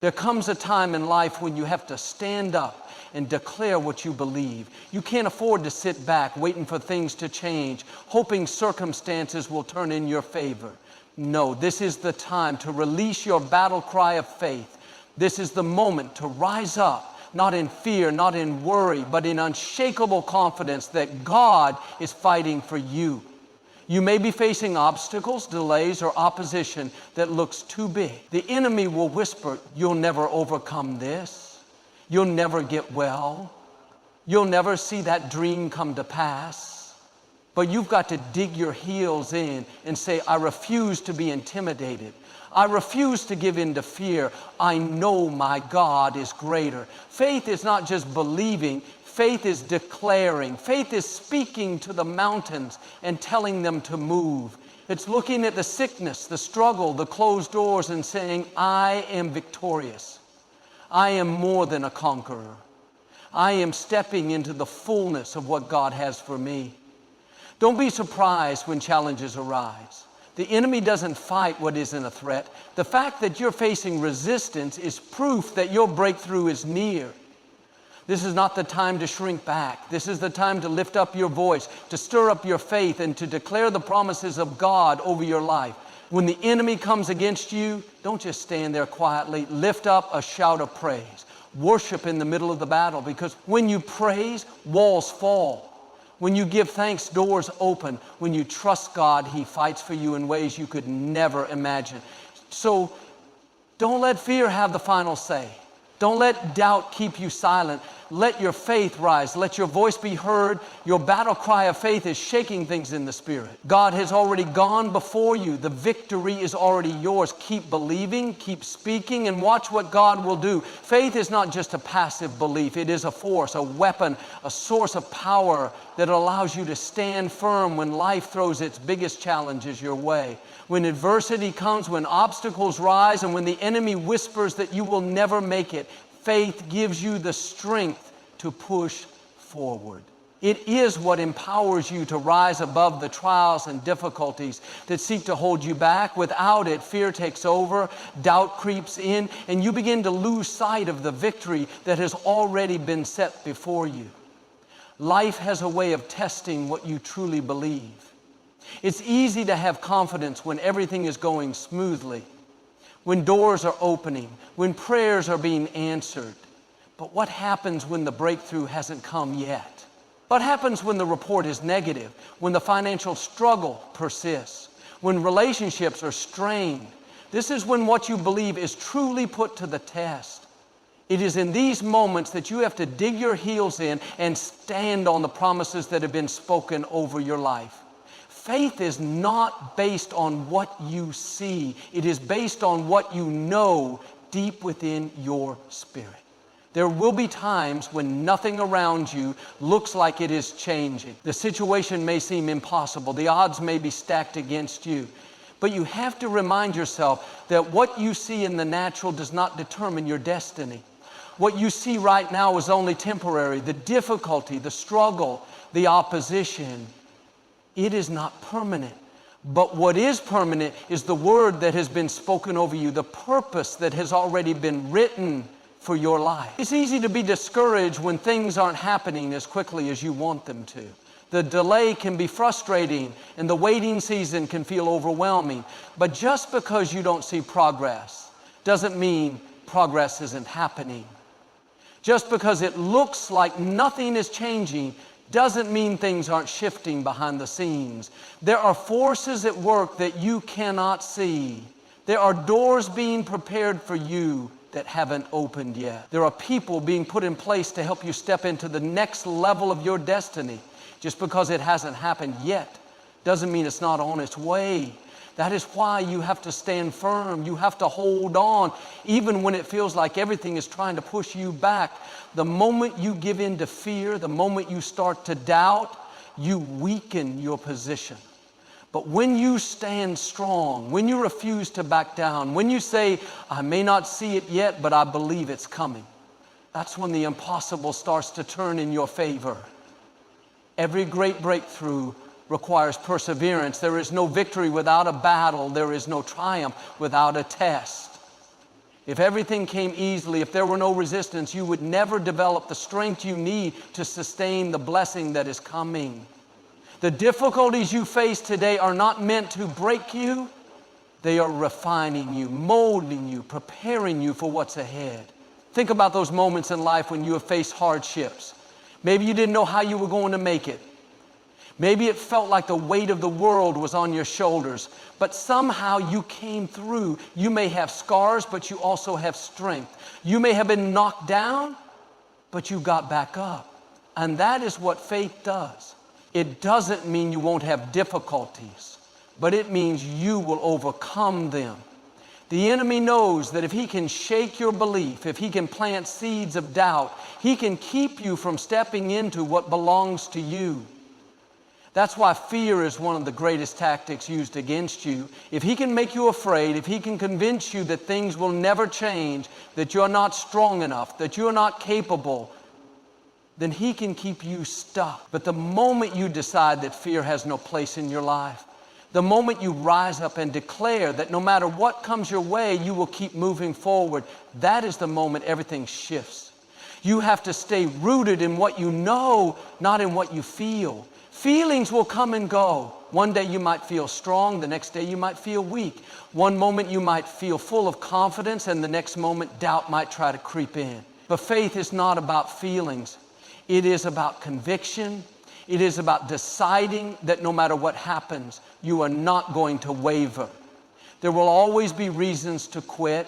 There comes a time in life when you have to stand up and declare what you believe. You can't afford to sit back waiting for things to change, hoping circumstances will turn in your favor. No, this is the time to release your battle cry of faith. This is the moment to rise up, not in fear, not in worry, but in unshakable confidence that God is fighting for you. You may be facing obstacles, delays, or opposition that looks too big. The enemy will whisper, "You'll never overcome this. You'll never get well. You'll never see that dream come to pass." But you've got to dig your heels in and say, "I refuse to be intimidated. I refuse to give in to fear. I know my God is greater." Faith is not just believing. Faith is declaring. Faith is speaking to the mountains and telling them to move. It's looking at the sickness, the struggle, the closed doors and saying, "I am victorious. I am more than a conqueror. I am stepping into the fullness of what God has for me." Don't be surprised when challenges arise. The enemy doesn't fight what isn't a threat. The fact that you're facing resistance is proof that your breakthrough is near. This is not the time to shrink back. This is the time to lift up your voice, to stir up your faith, and to declare the promises of God over your life. When the enemy comes against you, don't just stand there quietly. Lift up a shout of praise. Worship in the middle of the battle, because when you praise, walls fall. When you give thanks, doors open. When you trust God, He fights for you in ways you could never imagine. So don't let fear have the final say. Don't let doubt keep you silent. Let your faith rise. Let your voice be heard. Your battle cry of faith is shaking things in the spirit. God has already gone before you. The victory is already yours. Keep believing, keep speaking, and watch what God will do. Faith is not just a passive belief. It is a force, a weapon, a source of power that allows you to stand firm when life throws its biggest challenges your way. When adversity comes, when obstacles rise, and when the enemy whispers that you will never make it, faith gives you the strength to push forward. It is what empowers you to rise above the trials and difficulties that seek to hold you back. Without it, fear takes over, doubt creeps in, and you begin to lose sight of the victory that has already been set before you. Life has a way of testing what you truly believe. It's easy to have confidence when everything is going smoothly, when doors are opening, when prayers are being answered. But what happens when the breakthrough hasn't come yet? What happens when the report is negative, when the financial struggle persists, when relationships are strained? This is when what you believe is truly put to the test. It is in these moments that you have to dig your heels in and stand on the promises that have been spoken over your life. Faith is not based on what you see. It is based on what you know deep within your spirit. There will be times when nothing around you looks like it is changing. The situation may seem impossible. The odds may be stacked against you. But you have to remind yourself that what you see in the natural does not determine your destiny. What you see right now is only temporary. The difficulty, the struggle, the opposition, it is not permanent. But what is permanent is the word that has been spoken over you, the purpose that has already been written for your life. It's easy to be discouraged when things aren't happening as quickly as you want them to. The delay can be frustrating, and the waiting season can feel overwhelming. But just because you don't see progress doesn't mean progress isn't happening. Just because it looks like nothing is changing doesn't mean things aren't shifting behind the scenes. There are forces at work that you cannot see. There are doors being prepared for you that haven't opened yet. There are people being put in place to help you step into the next level of your destiny. Just because it hasn't happened yet doesn't mean it's not on its way. That is why you have to stand firm. You have to hold on, even when it feels like everything is trying to push you back. The moment you give in to fear, the moment you start to doubt, you weaken your position. But when you stand strong, when you refuse to back down, when you say, "I may not see it yet, but I believe it's coming," that's when the impossible starts to turn in your favor. Every great breakthrough requires perseverance. There is no victory without a battle. There is no triumph without a test. If everything came easily, if there were no resistance, you would never develop the strength you need to sustain the blessing that is coming. The difficulties you face today are not meant to break you. They are refining you, molding you, preparing you for what's ahead. Think about those moments in life when you have faced hardships. Maybe you didn't know how you were going to make it. Maybe it felt like the weight of the world was on your shoulders, but somehow you came through. You may have scars, but you also have strength. You may have been knocked down, but you got back up. And that is what faith does. It doesn't mean you won't have difficulties, but it means you will overcome them. The enemy knows that if he can shake your belief, if he can plant seeds of doubt, he can keep you from stepping into what belongs to you. That's why fear is one of the greatest tactics used against you. If he can make you afraid, if he can convince you that things will never change, that you're not strong enough, that you're not capable, then he can keep you stuck. But the moment you decide that fear has no place in your life, the moment you rise up and declare that no matter what comes your way, you will keep moving forward, that is the moment everything shifts. You have to stay rooted in what you know, not in what you feel. Feelings will come and go. One day you might feel strong, the next day you might feel weak. One moment you might feel full of confidence, and the next moment doubt might try to creep in. But faith is not about feelings. It is about conviction. It is about deciding that no matter what happens, you are not going to waver. There will always be reasons to quit.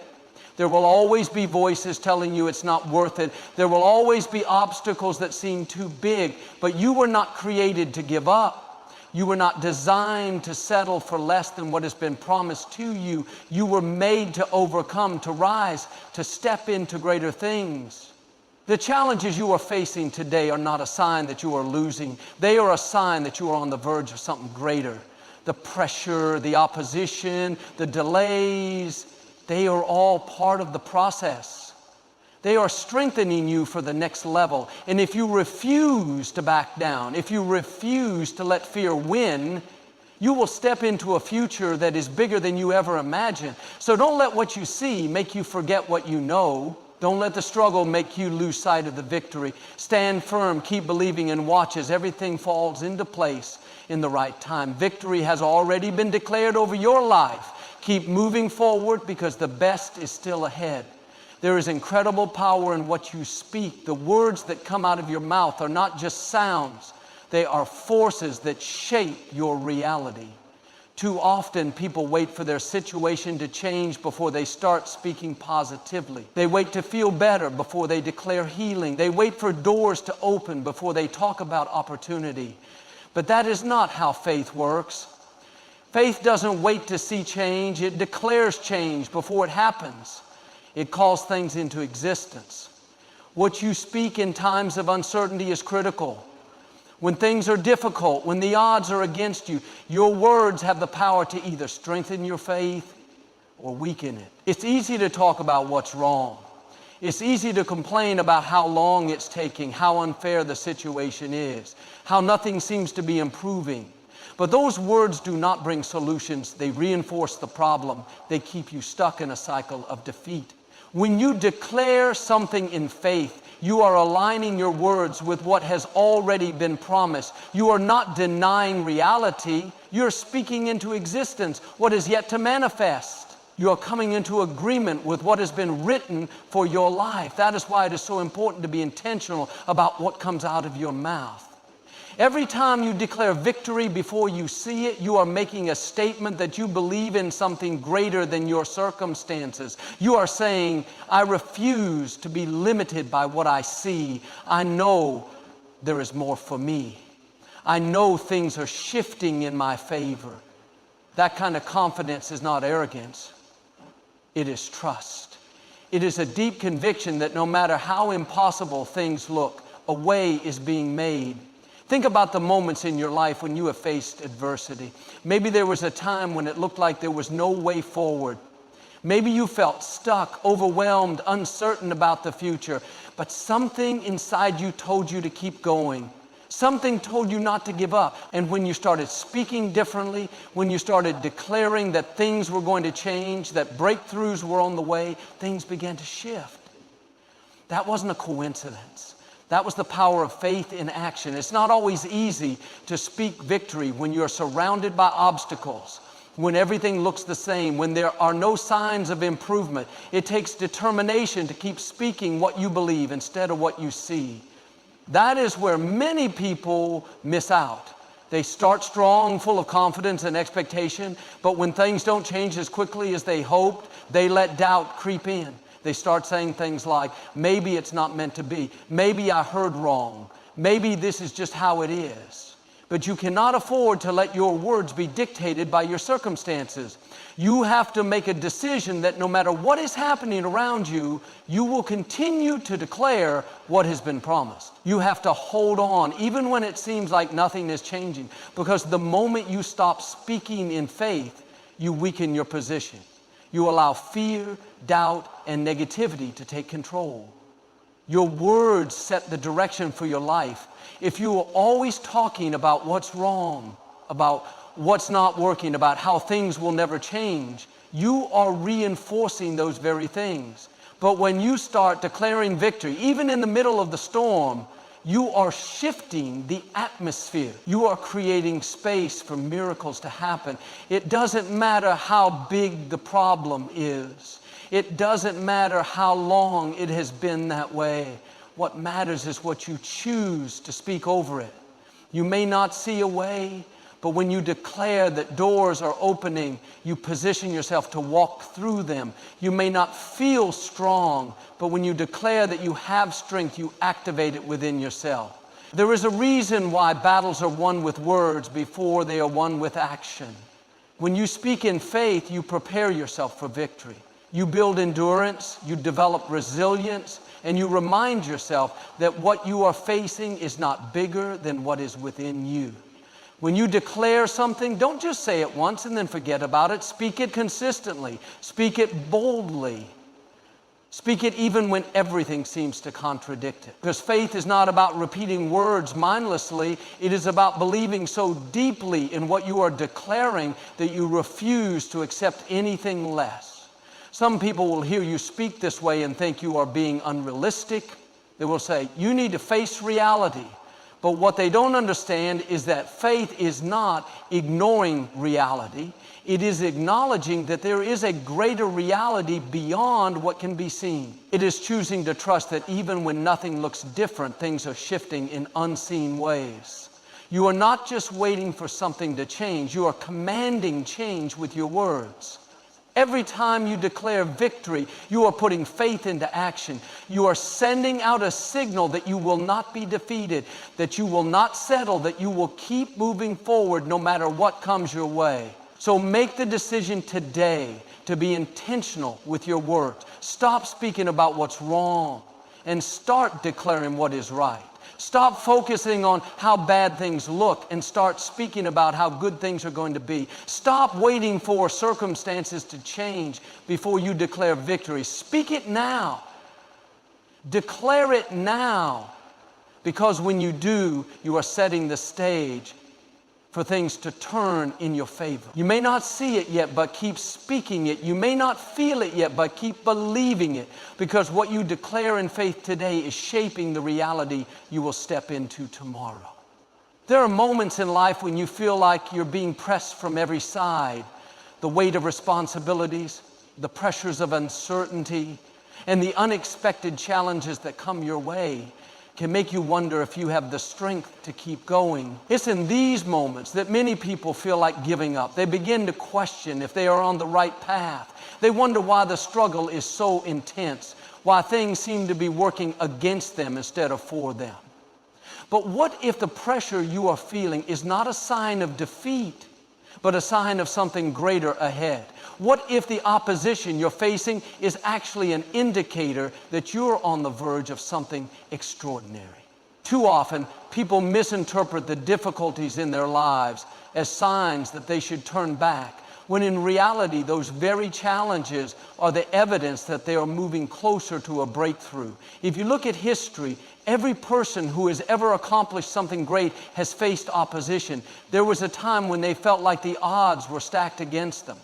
There will always be voices telling you it's not worth it. There will always be obstacles that seem too big, but you were not created to give up. You were not designed to settle for less than what has been promised to you. You were made to overcome, to rise, to step into greater things. The challenges you are facing today are not a sign that you are losing. They are a sign that you are on the verge of something greater. The pressure, the opposition, the delays, they are all part of the process. They are strengthening you for the next level. And if you refuse to back down, if you refuse to let fear win, you will step into a future that is bigger than you ever imagined. So don't let what you see make you forget what you know. Don't let the struggle make you lose sight of the victory. Stand firm, keep believing, and watch as everything falls into place in the right time. Victory has already been declared over your life. Keep moving forward because the best is still ahead. There is incredible power in what you speak. The words that come out of your mouth are not just sounds. They are forces that shape your reality. Too often people wait for their situation to change before they start speaking positively. They wait to feel better before they declare healing. They wait for doors to open before they talk about opportunity. But that is not how faith works. Faith doesn't wait to see change. It declares change before it happens. It calls things into existence. What you speak in times of uncertainty is critical. When things are difficult, when the odds are against you, your words have the power to either strengthen your faith or weaken it. It's easy to talk about what's wrong. It's easy to complain about how long it's taking, how unfair the situation is, how nothing seems to be improving. But those words do not bring solutions. They reinforce the problem. They keep you stuck in a cycle of defeat. When you declare something in faith, you are aligning your words with what has already been promised. You are not denying reality. You're speaking into existence what is yet to manifest. You are coming into agreement with what has been written for your life. That is why it is so important to be intentional about what comes out of your mouth. Every time you declare victory before you see it, you are making a statement that you believe in something greater than your circumstances. You are saying, I refuse to be limited by what I see. I know there is more for me. I know things are shifting in my favor. That kind of confidence is not arrogance. It is trust. It is a deep conviction that no matter how impossible things look, a way is being made. Think about the moments in your life when you have faced adversity. Maybe there was a time when it looked like there was no way forward. Maybe you felt stuck, overwhelmed, uncertain about the future, but something inside you told you to keep going. Something told you not to give up. And when you started speaking differently, when you started declaring that things were going to change, that breakthroughs were on the way, things began to shift. That wasn't a coincidence. That was the power of faith in action. It's not always easy to speak victory when you're surrounded by obstacles, when everything looks the same, when there are no signs of improvement. It takes determination to keep speaking what you believe instead of what you see. That is where many people miss out. They start strong, full of confidence and expectation, but when things don't change as quickly as they hoped, they let doubt creep in. They start saying things like, maybe it's not meant to be. Maybe I heard wrong. Maybe this is just how it is. But you cannot afford to let your words be dictated by your circumstances. You have to make a decision that no matter what is happening around you, you will continue to declare what has been promised. You have to hold on, even when it seems like nothing is changing, because the moment you stop speaking in faith, you weaken your position. You allow fear, doubt, and negativity to take control. Your words set the direction for your life. If you are always talking about what's wrong, about what's not working, about how things will never change, you are reinforcing those very things. But when you start declaring victory, even in the middle of the storm, you are shifting the atmosphere. You are creating space for miracles to happen. It doesn't matter how big the problem is. It doesn't matter how long it has been that way. What matters is what you choose to speak over it. You may not see a way, but when you declare that doors are opening, you position yourself to walk through them. You may not feel strong, but when you declare that you have strength, you activate it within yourself. There is a reason why battles are won with words before they are won with action. When you speak in faith, you prepare yourself for victory. You build endurance, you develop resilience, and you remind yourself that what you are facing is not bigger than what is within you. When you declare something, don't just say it once and then forget about it. Speak it consistently. Speak it boldly. Speak it even when everything seems to contradict it. Because faith is not about repeating words mindlessly. It is about believing so deeply in what you are declaring that you refuse to accept anything less. Some people will hear you speak this way and think you are being unrealistic. They will say, you need to face reality. But what they don't understand is that faith is not ignoring reality. It is acknowledging that there is a greater reality beyond what can be seen. It is choosing to trust that even when nothing looks different, things are shifting in unseen ways. You are not just waiting for something to change. You are commanding change with your words. Every time you declare victory, you are putting faith into action. You are sending out a signal that you will not be defeated, that you will not settle, that you will keep moving forward no matter what comes your way. So make the decision today to be intentional with your words. Stop speaking about what's wrong and start declaring what is right. Stop focusing on how bad things look and start speaking about how good things are going to be. Stop waiting for circumstances to change before you declare victory. Speak it now. Declare it now. Because when you do, you are setting the stage for things to turn in your favor. You may not see it yet, but keep speaking it. You may not feel it yet, but keep believing it, because what you declare in faith today is shaping the reality you will step into tomorrow. There are moments in life when you feel like you're being pressed from every side. The weight of responsibilities, the pressures of uncertainty, and the unexpected challenges that come your way can make you wonder if you have the strength to keep going. It's in these moments that many people feel like giving up. They begin to question if they are on the right path. They wonder why the struggle is so intense, why things seem to be working against them instead of for them. But what if the pressure you are feeling is not a sign of defeat, but a sign of something greater ahead? What if the opposition you're facing is actually an indicator that you're on the verge of something extraordinary? Too often, people misinterpret the difficulties in their lives as signs that they should turn back, when in reality, those very challenges are the evidence that they are moving closer to a breakthrough. If you look at history, every person who has ever accomplished something great has faced opposition. There was a time when they felt like the odds were stacked against them.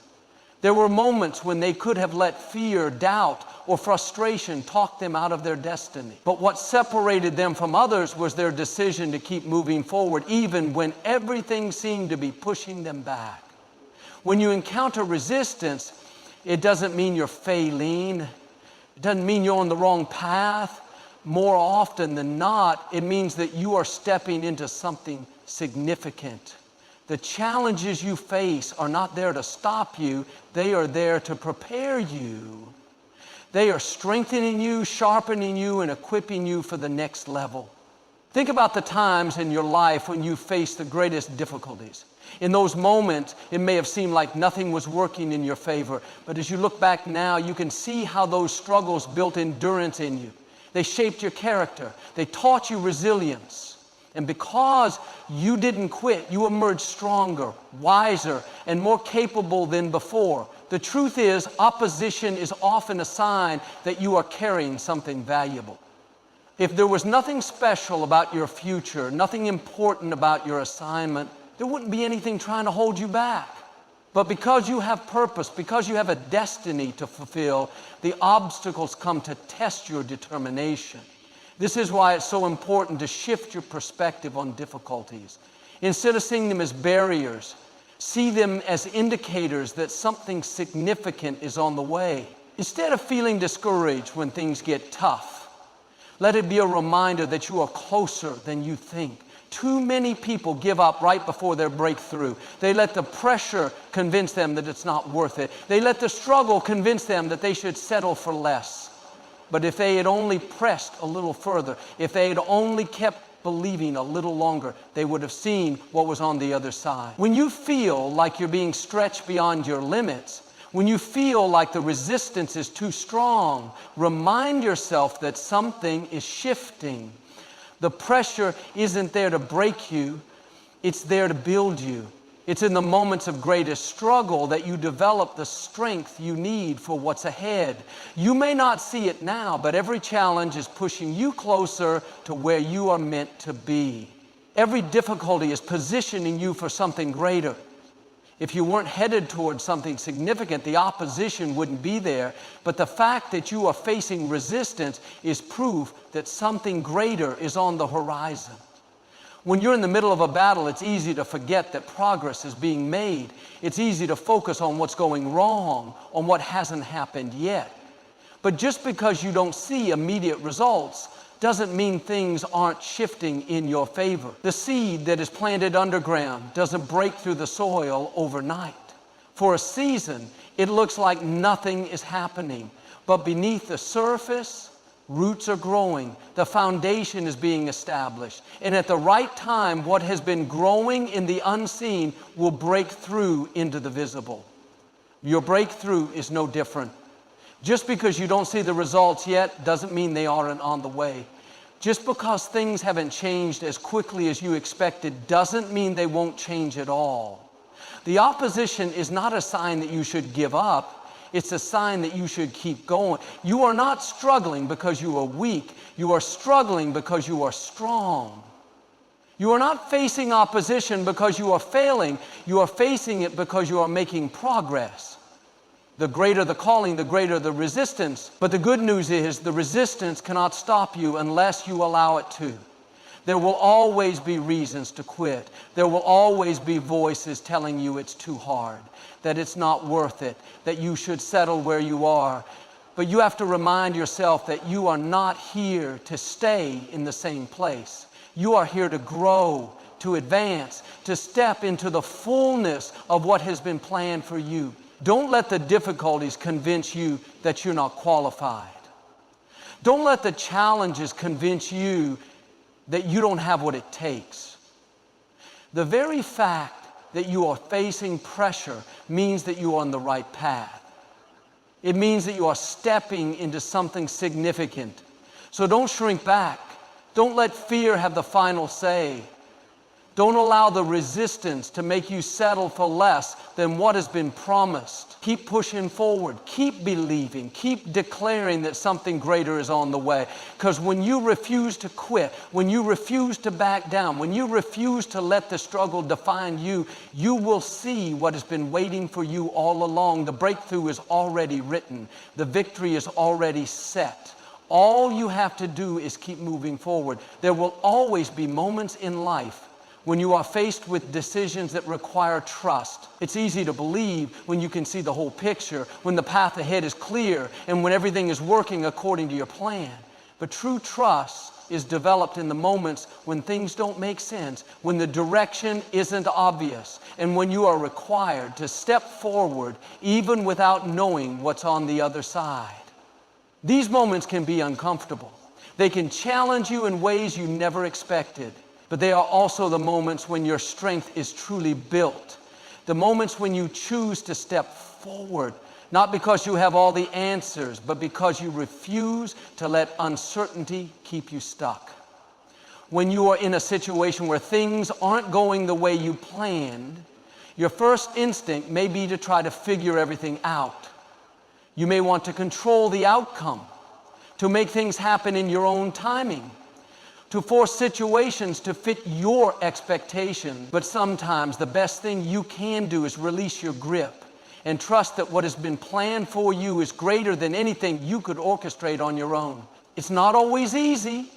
There were moments when they could have let fear, doubt, or frustration talk them out of their destiny. But what separated them from others was their decision to keep moving forward, even when everything seemed to be pushing them back. When you encounter resistance, it doesn't mean you're failing. It doesn't mean you're on the wrong path. More often than not, it means that you are stepping into something significant. The challenges you face are not there to stop you. They are there to prepare you. They are strengthening you, sharpening you, and equipping you for the next level. Think about the times in your life when you face the greatest difficulties. In those moments, it may have seemed like nothing was working in your favor. But as you look back now, you can see how those struggles built endurance in you. They shaped your character. They taught you resilience. And because you didn't quit, you emerged stronger, wiser, and more capable than before. The truth is, opposition is often a sign that you are carrying something valuable. If there was nothing special about your future, nothing important about your assignment, there wouldn't be anything trying to hold you back. But because you have purpose, because you have a destiny to fulfill, the obstacles come to test your determination. This is why it's so important to shift your perspective on difficulties. Instead of seeing them as barriers, see them as indicators that something significant is on the way. Instead of feeling discouraged when things get tough, let it be a reminder that you are closer than you think. Too many people give up right before their breakthrough. They let the pressure convince them that it's not worth it. They let the struggle convince them that they should settle for less. But if they had only pressed a little further, if they had only kept believing a little longer, they would have seen what was on the other side. When you feel like you're being stretched beyond your limits, when you feel like the resistance is too strong, remind yourself that something is shifting. The pressure isn't there to break you, it's there to build you. It's in the moments of greatest struggle that you develop the strength you need for what's ahead. You may not see it now, but every challenge is pushing you closer to where you are meant to be. Every difficulty is positioning you for something greater. If you weren't headed towards something significant, the opposition wouldn't be there. But the fact that you are facing resistance is proof that something greater is on the horizon. When you're in the middle of a battle, it's easy to forget that progress is being made. It's easy to focus on what's going wrong, on what hasn't happened yet. But just because you don't see immediate results doesn't mean things aren't shifting in your favor. The seed that is planted underground doesn't break through the soil overnight. For a season, it looks like nothing is happening. But beneath the surface, roots are growing, the foundation is being established, and at the right time, what has been growing in the unseen will break through into the visible. Your breakthrough is no different. Just because you don't see the results yet doesn't mean they aren't on the way. Just because things haven't changed as quickly as you expected doesn't mean they won't change at all. The opposition is not a sign that you should give up. It's a sign that you should keep going. You are not struggling because you are weak. You are struggling because you are strong. You are not facing opposition because you are failing. You are facing it because you are making progress. The greater the calling, the greater the resistance. But the good news is the resistance cannot stop you unless you allow it to. There will always be reasons to quit. There will always be voices telling you it's too hard, that it's not worth it, that you should settle where you are. But you have to remind yourself that you are not here to stay in the same place. You are here to grow, to advance, to step into the fullness of what has been planned for you. Don't let the difficulties convince you that you're not qualified. Don't let the challenges convince you that you don't have what it takes. The very fact that you are facing pressure means that you are on the right path. It means that you are stepping into something significant. So don't shrink back. Don't let fear have the final say. Don't allow the resistance to make you settle for less than what has been promised. Keep pushing forward. Keep believing. Keep declaring that something greater is on the way. Because when you refuse to quit, when you refuse to back down, when you refuse to let the struggle define you, you will see what has been waiting for you all along. The breakthrough is already written. The victory is already set. All you have to do is keep moving forward. There will always be moments in life when you are faced with decisions that require trust. It's easy to believe when you can see the whole picture, when the path ahead is clear, and when everything is working according to your plan. But true trust is developed in the moments when things don't make sense, when the direction isn't obvious, and when you are required to step forward even without knowing what's on the other side. These moments can be uncomfortable. They can challenge you in ways you never expected. But they are also the moments when your strength is truly built. The moments when you choose to step forward, not because you have all the answers, but because you refuse to let uncertainty keep you stuck. When you are in a situation where things aren't going the way you planned, your first instinct may be to try to figure everything out. You may want to control the outcome, to make things happen in your own timing, to force situations to fit your expectations. But sometimes the best thing you can do is release your grip and trust that what has been planned for you is greater than anything you could orchestrate on your own. It's not always easy.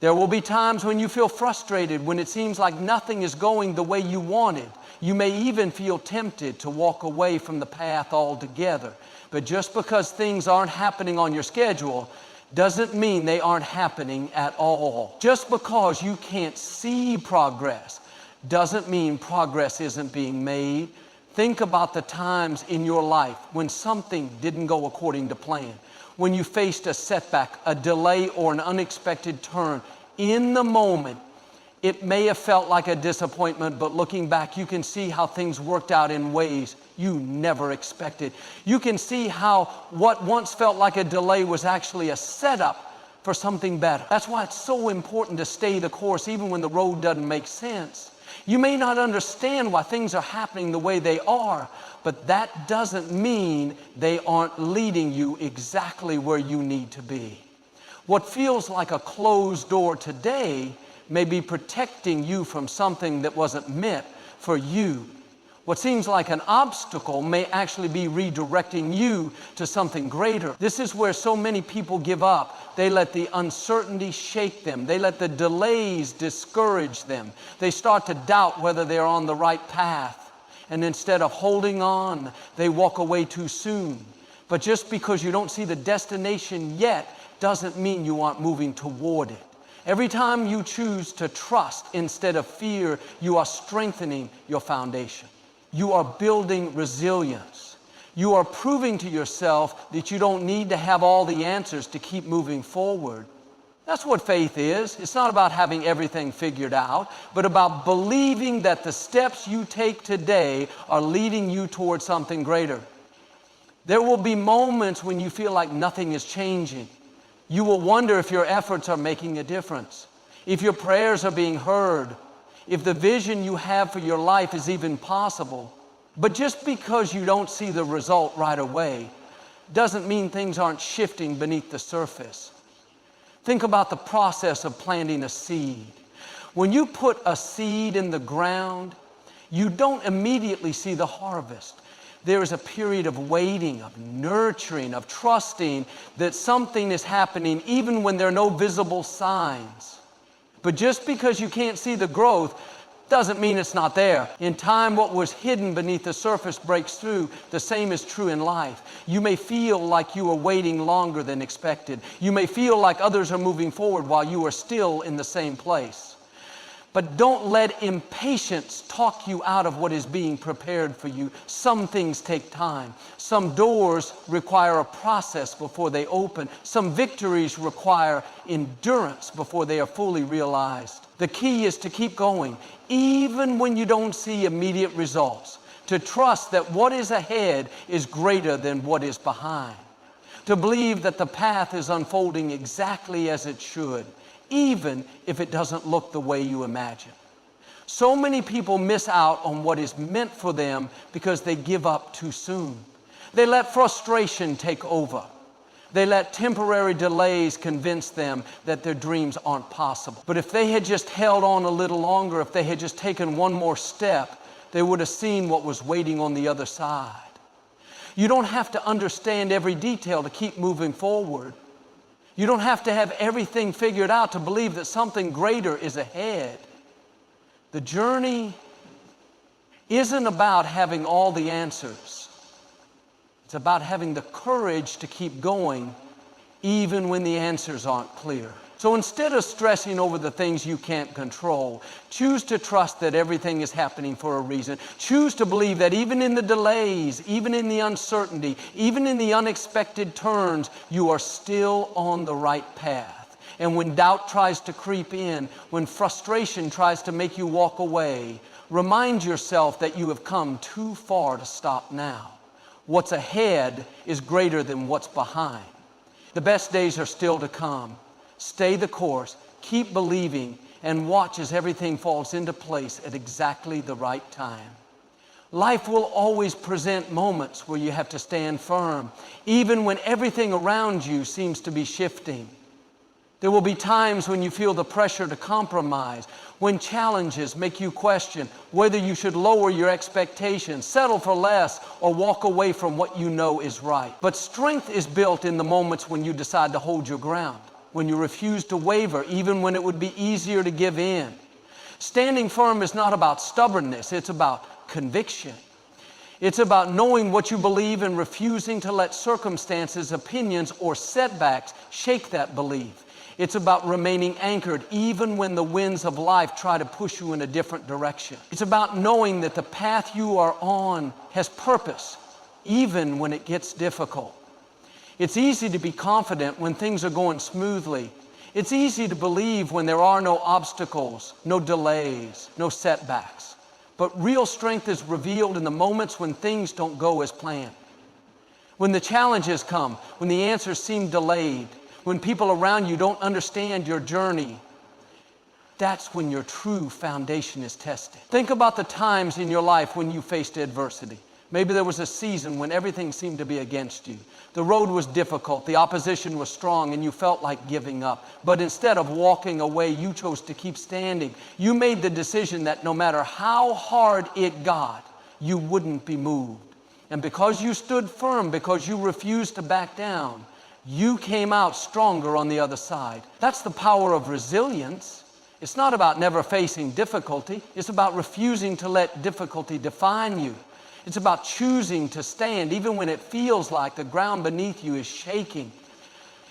There will be times when you feel frustrated, when it seems like nothing is going the way you wanted. You may even feel tempted to walk away from the path altogether. But just because things aren't happening on your schedule doesn't mean they aren't happening at all. Just because you can't see progress doesn't mean progress isn't being made. Think about the times in your life when something didn't go according to plan, when you faced a setback, a delay, or an unexpected turn. In the moment, it may have felt like a disappointment, but looking back, you can see how things worked out in ways you never expected. You can see how what once felt like a delay was actually a setup for something better. That's why it's so important to stay the course even when the road doesn't make sense. You may not understand why things are happening the way they are, but that doesn't mean they aren't leading you exactly where you need to be. What feels like a closed door today may be protecting you from something that wasn't meant for you. What seems like an obstacle may actually be redirecting you to something greater. This is where so many people give up. They let the uncertainty shake them. They let the delays discourage them. They start to doubt whether they're on the right path. And instead of holding on, they walk away too soon. But just because you don't see the destination yet doesn't mean you aren't moving toward it. Every time you choose to trust instead of fear, you are strengthening your foundation. You are building resilience. You are proving to yourself that you don't need to have all the answers to keep moving forward. That's what faith is. It's not about having everything figured out, but about believing that the steps you take today are leading you towards something greater. There will be moments when you feel like nothing is changing. You will wonder if your efforts are making a difference, if your prayers are being heard, if the vision you have for your life is even possible. But just because you don't see the result right away doesn't mean things aren't shifting beneath the surface. Think about the process of planting a seed. When you put a seed in the ground, you don't immediately see the harvest. There is a period of waiting, of nurturing, of trusting that something is happening even when there are no visible signs. But just because you can't see the growth doesn't mean it's not there. In time, what was hidden beneath the surface breaks through. The same is true in life. You may feel like you are waiting longer than expected. You may feel like others are moving forward while you are still in the same place. But don't let impatience talk you out of what is being prepared for you. Some things take time. Some doors require a process before they open. Some victories require endurance before they are fully realized. The key is to keep going, even when you don't see immediate results. To trust that what is ahead is greater than what is behind. To believe that the path is unfolding exactly as it should, even if it doesn't look the way you imagine. So many people miss out on what is meant for them because they give up too soon. They let frustration take over. They let temporary delays convince them that their dreams aren't possible. But if they had just held on a little longer, if they had just taken one more step, they would have seen what was waiting on the other side. You don't have to understand every detail to keep moving forward. You don't have to have everything figured out to believe that something greater is ahead. The journey isn't about having all the answers. It's about having the courage to keep going even when the answers aren't clear. So instead of stressing over the things you can't control, choose to trust that everything is happening for a reason. Choose to believe that even in the delays, even in the uncertainty, even in the unexpected turns, you are still on the right path. And when doubt tries to creep in, when frustration tries to make you walk away, remind yourself that you have come too far to stop now. What's ahead is greater than what's behind. The best days are still to come. Stay the course, keep believing, and watch as everything falls into place at exactly the right time. Life will always present moments where you have to stand firm, even when everything around you seems to be shifting. There will be times when you feel the pressure to compromise, when challenges make you question whether you should lower your expectations, settle for less, or walk away from what you know is right. But strength is built in the moments when you decide to hold your ground, when you refuse to waver, even when it would be easier to give in. Standing firm is not about stubbornness, it's about conviction. It's about knowing what you believe and refusing to let circumstances, opinions, or setbacks shake that belief. It's about remaining anchored even when the winds of life try to push you in a different direction. It's about knowing that the path you are on has purpose, even when it gets difficult. It's easy to be confident when things are going smoothly. It's easy to believe when there are no obstacles, no delays, no setbacks. But real strength is revealed in the moments when things don't go as planned. When the challenges come, when the answers seem delayed, when people around you don't understand your journey, that's when your true foundation is tested. Think about the times in your life when you faced adversity. Maybe there was a season when everything seemed to be against you. The road was difficult, the opposition was strong, and you felt like giving up. But instead of walking away, you chose to keep standing. You made the decision that no matter how hard it got, you wouldn't be moved. And because you stood firm, because you refused to back down, you came out stronger on the other side. That's the power of resilience. It's not about never facing difficulty. It's about refusing to let difficulty define you. It's about choosing to stand even when it feels like the ground beneath you is shaking.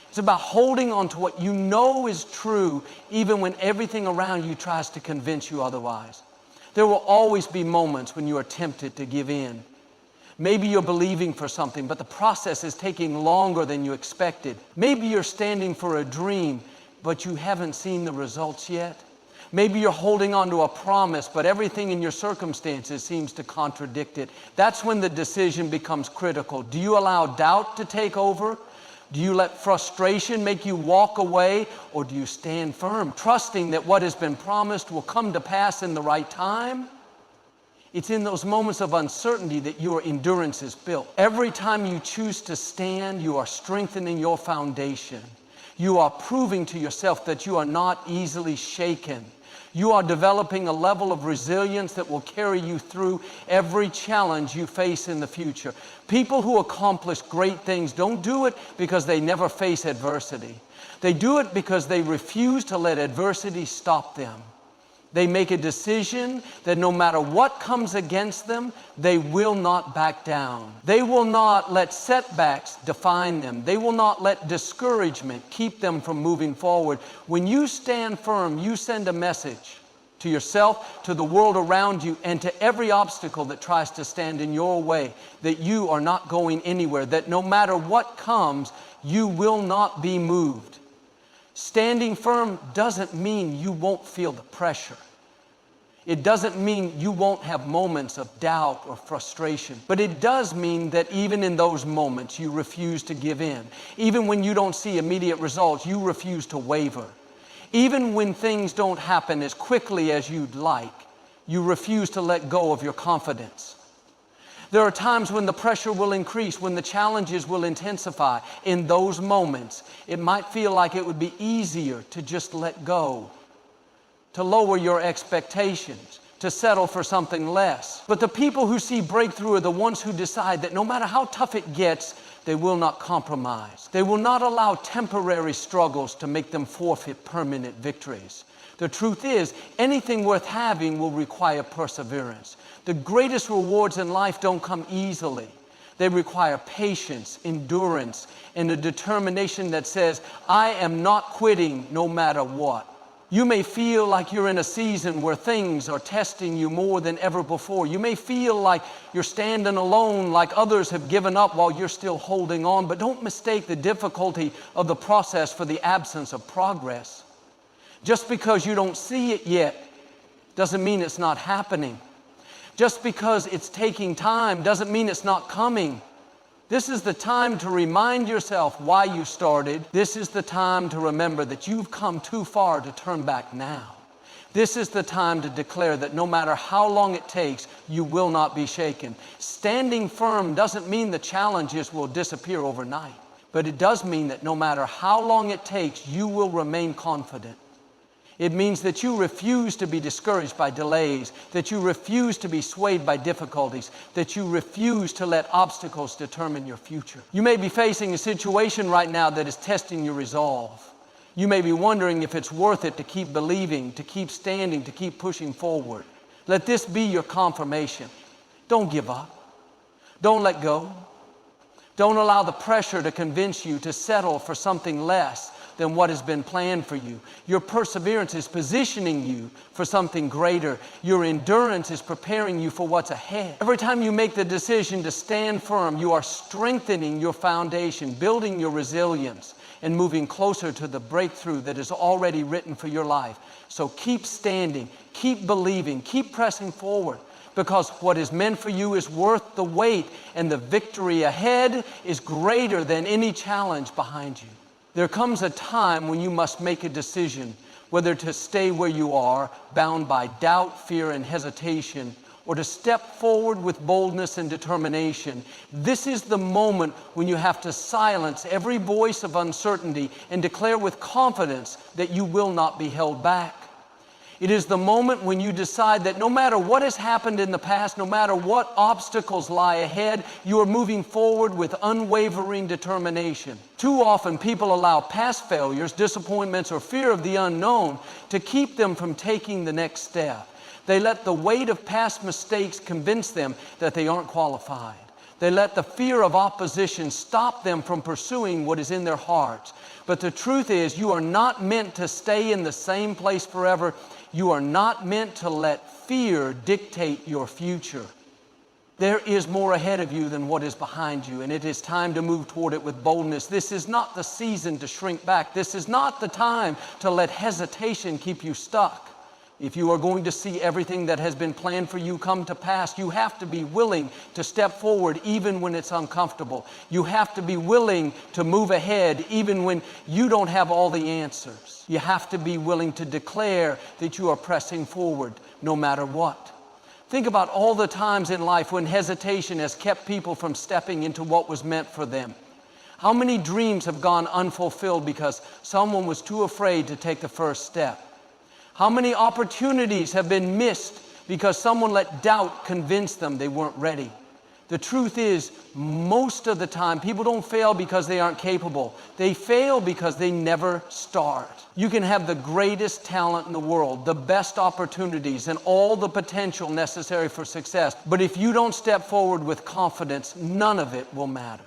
It's about holding on to what you know is true even when everything around you tries to convince you otherwise. There will always be moments when you are tempted to give in. Maybe you're believing for something, but the process is taking longer than you expected. Maybe you're standing for a dream, but you haven't seen the results yet. Maybe you're holding on to a promise, but everything in your circumstances seems to contradict it. That's when the decision becomes critical. Do you allow doubt to take over? Do you let frustration make you walk away? Or do you stand firm, trusting that what has been promised will come to pass in the right time? It's in those moments of uncertainty that your endurance is built. Every time you choose to stand, you are strengthening your foundation. You are proving to yourself that you are not easily shaken. You are developing a level of resilience that will carry you through every challenge you face in the future. People who accomplish great things don't do it because they never face adversity. They do it because they refuse to let adversity stop them. They make a decision that no matter what comes against them, they will not back down. They will not let setbacks define them. They will not let discouragement keep them from moving forward. When you stand firm, you send a message to yourself, to the world around you, and to every obstacle that tries to stand in your way, that you are not going anywhere, that no matter what comes, you will not be moved. Standing firm doesn't mean you won't feel the pressure. It doesn't mean you won't have moments of doubt or frustration. But it does mean that even in those moments, you refuse to give in. Even when you don't see immediate results, you refuse to waver. Even when things don't happen as quickly as you'd like, You refuse to let go of your confidence. There are times when the pressure will increase, when the challenges will intensify. In those moments, it might feel like it would be easier to just let go, to lower your expectations, to settle for something less. But the people who see breakthrough are the ones who decide that no matter how tough it gets, they will not compromise. They will not allow temporary struggles to make them forfeit permanent victories. The truth is, anything worth having will require perseverance. The greatest rewards in life don't come easily. They require patience, endurance, and a determination that says, I am not quitting no matter what. You may feel like you're in a season where things are testing you more than ever before. You may feel like you're standing alone, like others have given up while you're still holding on. But don't mistake the difficulty of the process for the absence of progress. Just because you don't see it yet doesn't mean it's not happening. Just because it's taking time doesn't mean it's not coming. This is the time to remind yourself why you started. This is the time to remember that you've come too far to turn back now. This is the time to declare that no matter how long it takes, you will not be shaken. Standing firm doesn't mean the challenges will disappear overnight, but it does mean that no matter how long it takes, you will remain confident. It means that you refuse to be discouraged by delays, that you refuse to be swayed by difficulties, that you refuse to let obstacles determine your future. You may be facing a situation right now that is testing your resolve. You may be wondering if it's worth it to keep believing, to keep standing, to keep pushing forward. Let this be your confirmation. Don't give up. Don't let go. Don't allow the pressure to convince you to settle for something less than what has been planned for you. Your perseverance is positioning you for something greater. Your endurance is preparing you for what's ahead. Every time you make the decision to stand firm, you are strengthening your foundation, building your resilience, and moving closer to the breakthrough that is already written for your life. So keep standing, keep believing, keep pressing forward, because what is meant for you is worth the wait, and the victory ahead is greater than any challenge behind you. There comes a time when you must make a decision whether to stay where you are, bound by doubt, fear, and hesitation, or to step forward with boldness and determination. This is the moment when you have to silence every voice of uncertainty and declare with confidence that you will not be held back. It is the moment when you decide that no matter what has happened in the past, no matter what obstacles lie ahead, you are moving forward with unwavering determination. Too often, people allow past failures, disappointments, or fear of the unknown to keep them from taking the next step. They let the weight of past mistakes convince them that they aren't qualified. They let the fear of opposition stop them from pursuing what is in their hearts. But the truth is, you are not meant to stay in the same place forever. You are not meant to let fear dictate your future. There is more ahead of you than what is behind you, and it is time to move toward it with boldness. This is not the season to shrink back. This is not the time to let hesitation keep you stuck. If you are going to see everything that has been planned for you come to pass, you have to be willing to step forward even when it's uncomfortable. You have to be willing to move ahead even when you don't have all the answers. You have to be willing to declare that you are pressing forward no matter what. Think about all the times in life when hesitation has kept people from stepping into what was meant for them. How many dreams have gone unfulfilled because someone was too afraid to take the first step? How many opportunities have been missed because someone let doubt convince them they weren't ready? The truth is, most of the time, people don't fail because they aren't capable. They fail because they never start. You can have the greatest talent in the world, the best opportunities, and all the potential necessary for success. But if you don't step forward with confidence, none of it will matter.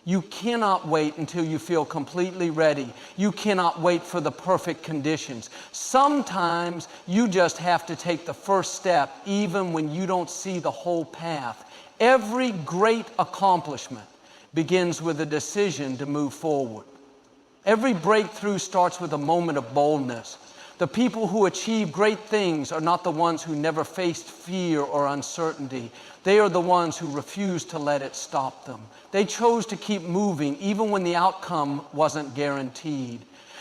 You cannot wait until you feel completely ready. You cannot wait for the perfect conditions. Sometimes you just have to take the first step even when you don't see the whole path. Every great accomplishment begins with a decision to move forward. Every breakthrough starts with a moment of boldness. The people who achieve great things are not the ones who never faced fear or uncertainty. They are the ones who refuse to let it stop them. They chose to keep moving even when the outcome wasn't guaranteed.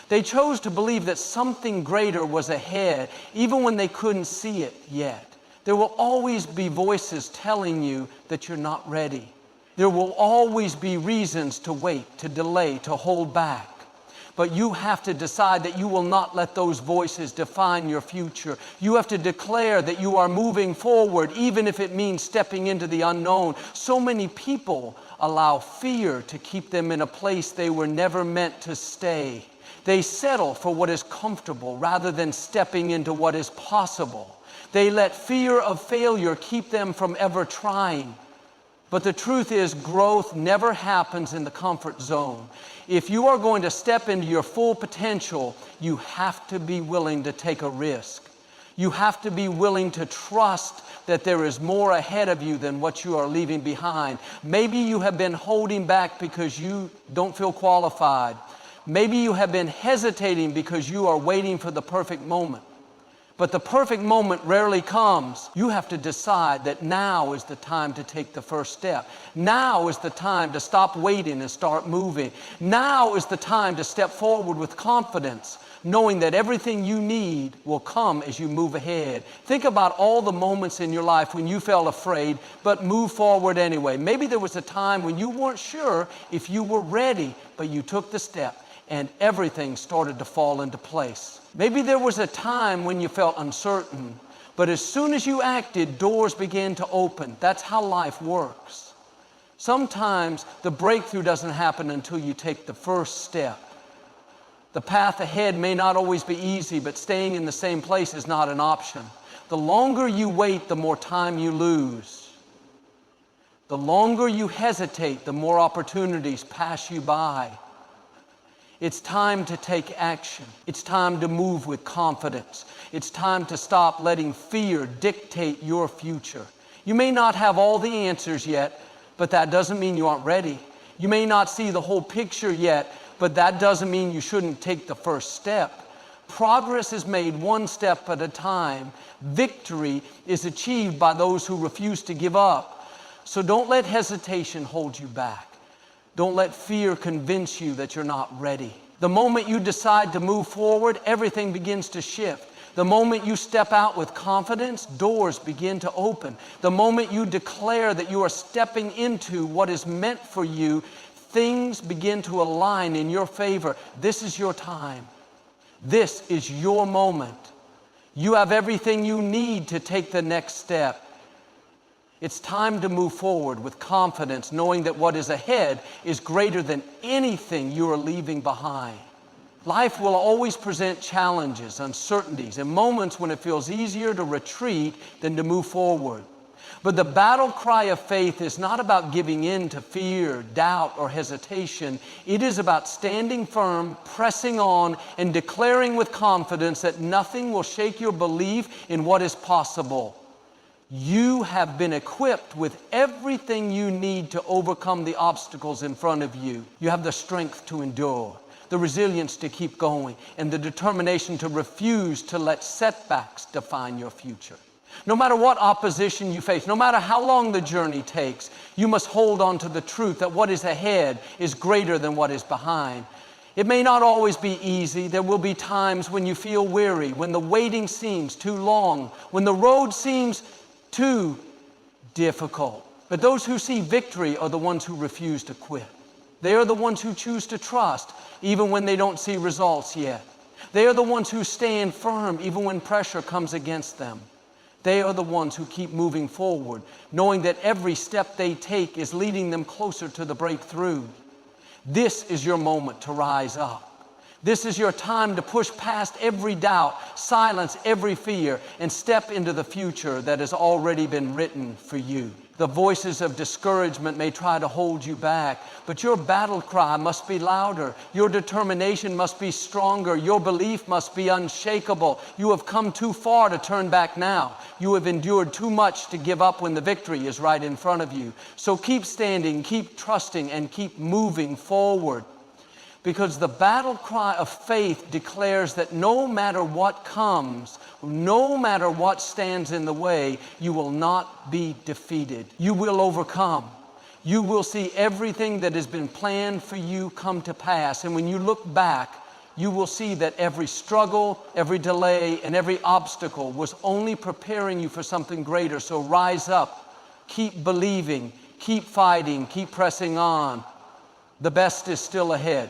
They chose to believe that something greater was ahead even when they couldn't see it yet. There will always be voices telling you that you're not ready. There will always be reasons to wait, to delay, to hold back. But you have to decide that you will not let those voices define your future. You have to declare that you are moving forward, even if it means stepping into the unknown. So many people allow fear to keep them in a place they were never meant to stay. They settle for what is comfortable rather than stepping into what is possible. They let fear of failure keep them from ever trying. But the truth is, growth never happens in the comfort zone. If you are going to step into your full potential, you have to be willing to take a risk. You have to be willing to trust that there is more ahead of you than what you are leaving behind. Maybe you have been holding back because you don't feel qualified. Maybe you have been hesitating because you are waiting for the perfect moment. But the perfect moment rarely comes. You have to decide that now is the time to take the first step. Now is the time to stop waiting and start moving. Now is the time to step forward with confidence, knowing that everything you need will come as you move ahead. Think about all the moments in your life when you felt afraid, but move forward anyway. Maybe there was a time when you weren't sure if you were ready, but you took the step and everything started to fall into place. Maybe there was a time when you felt uncertain, but as soon as you acted, doors began to open. That's how life works. Sometimes the breakthrough doesn't happen until you take the first step. The path ahead may not always be easy, but staying in the same place is not an option. The longer you wait, the more time you lose. The longer you hesitate, the more opportunities pass you by. It's time to take action. It's time to move with confidence. It's time to stop letting fear dictate your future. You may not have all the answers yet, but that doesn't mean you aren't ready. You may not see the whole picture yet, but that doesn't mean you shouldn't take the first step. Progress is made one step at a time. Victory is achieved by those who refuse to give up. So don't let hesitation hold you back. Don't let fear convince you that you're not ready. The moment you decide to move forward, everything begins to shift. The moment you step out with confidence, doors begin to open. The moment you declare that you are stepping into what is meant for you, things begin to align in your favor. This is your time. This is your moment. You have everything you need to take the next step. It's time to move forward with confidence, knowing that what is ahead is greater than anything you are leaving behind. Life will always present challenges, uncertainties, and moments when it feels easier to retreat than to move forward. But the battle cry of faith is not about giving in to fear, doubt, or hesitation. It is about standing firm, pressing on, and declaring with confidence that nothing will shake your belief in what is possible. You have been equipped with everything you need to overcome the obstacles in front of you. You have the strength to endure, the resilience to keep going, and the determination to refuse to let setbacks define your future. No matter what opposition you face, no matter how long the journey takes, you must hold on to the truth that what is ahead is greater than what is behind. It may not always be easy. There will be times when you feel weary, when the waiting seems too long, when the road seems too difficult. But those who see victory are the ones who refuse to quit. They are the ones who choose to trust even when they don't see results yet. They are the ones who stand firm even when pressure comes against them. They are the ones who keep moving forward, knowing that every step they take is leading them closer to the breakthrough. This is your moment to rise up. This is your time to push past every doubt, silence every fear, and step into the future that has already been written for you. The voices of discouragement may try to hold you back, but your battle cry must be louder. Your determination must be stronger. Your belief must be unshakable. You have come too far to turn back now. You have endured too much to give up when the victory is right in front of you. So keep standing, keep trusting, and keep moving forward. Because the battle cry of faith declares that no matter what comes, no matter what stands in the way, you will not be defeated. You will overcome. You will see everything that has been planned for you come to pass. And when you look back, you will see that every struggle, every delay, and every obstacle was only preparing you for something greater. So rise up, keep believing, keep fighting, keep pressing on. The best is still ahead.